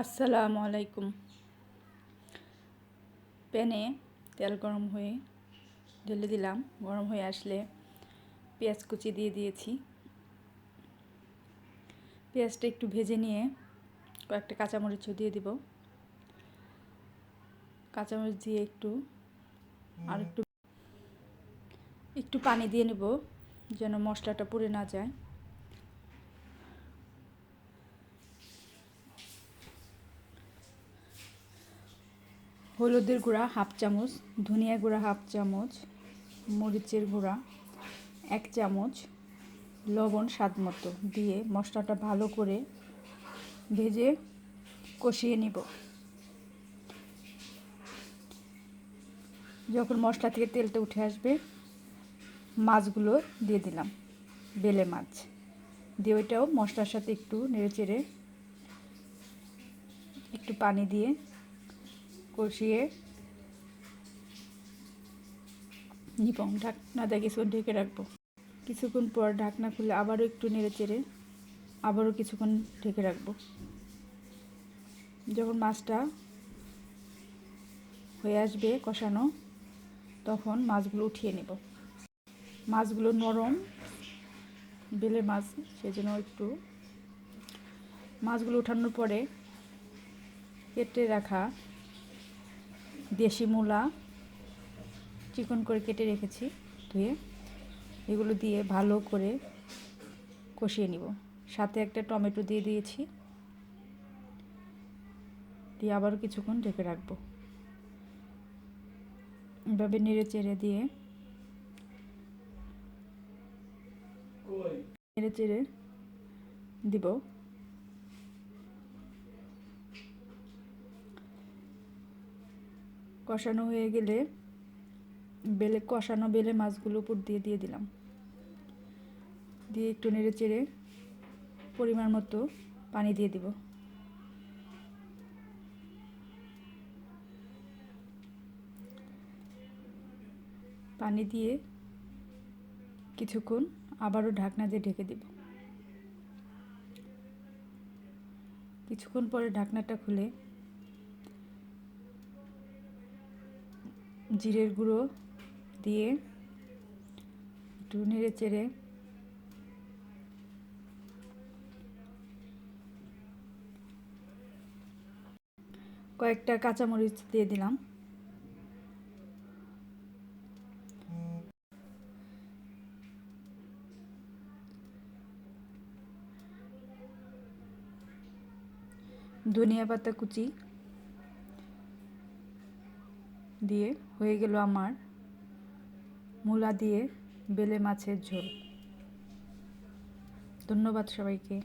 আসসালামু আলাইকুম। প্যানে তেল গরম হয়ে ঢেলে দিলাম। গরম হয়ে আসলে পেঁয়াজ কুচি দিয়ে দিয়েছি। পেঁয়াজটা একটু ভেজে নিয়ে কয়েকটা কাঁচামরিচও দিয়ে দিব। কাঁচামরিচ দিয়ে আর একটু পানি দিয়ে নেব যেন মশলাটা পুড়ে না যায়। হলুদের গুঁড়া হাফ চামচ, ধনিয়া গুঁড়া হাফ চামচ, মরিচের গুঁড়া 1 চামচ, লবণ স্বাদ মতো দিয়ে মশলাটা ভালো করে ভেজে কষিয়ে নিব। যখন মশলা থেকে তেলটা উঠে আসবে মাছগুলো দিয়ে দিলাম, বেলে মাছ দিয়ে ওইটাও মশলার সাথে একটু নেড়েচেড়ে একটু পানি দিয়ে কষিয়ে নিব। ঢাকনা দিয়ে কিছুক্ষণ ঢেকে রাখবো। কিছুক্ষণ পর ঢাকনা খুলে আবারও একটু নেড়েচেড়ে আবারও কিছুক্ষণ ঢেকে রাখবো। যখন মাছটা হয়ে আসবে কষানো তখন মাছগুলো উঠিয়ে নেব। মাছগুলো নরম বেলে মাছ, সেজন্য মাছগুলো উঠানোর পরে কেটে রাখা দেশি মূলা চিকন করে কেটে রেখেছি ধুয়ে, এগুলো দিয়ে ভালো করে কষিয়ে নিব। সাথে একটা টমেটো দিয়ে দিয়েছি, দিয়ে আবারও কিছুক্ষণ ঢেকে রাখবো। এভাবে নেড়ে চেড়ে দিব। কষানো হয়ে গেলে কষানো বেলে মাছগুলো উপর দিয়ে দিলাম, দিয়ে একটু নেড়ে চেড়ে পরিমাণ মতো পানি দিয়ে দিব। পানি দিয়ে কিছুক্ষণ আবারও ঢাকনা দিয়ে ঢেকে দিব। কিছুক্ষণ পরে ঢাকনাটা খুলে জিরের গুঁড়ো দিয়ে একটু নেড়ে চেড়ে কয়েকটা কাঁচামরিচ দিয়ে দিলাম। ধনিয়া পাতা কুচি দিয়ে হয়ে গেল আমার মূলা দিয়ে বেলে মাছের ঝোল। ধন্যবাদ সবাইকে।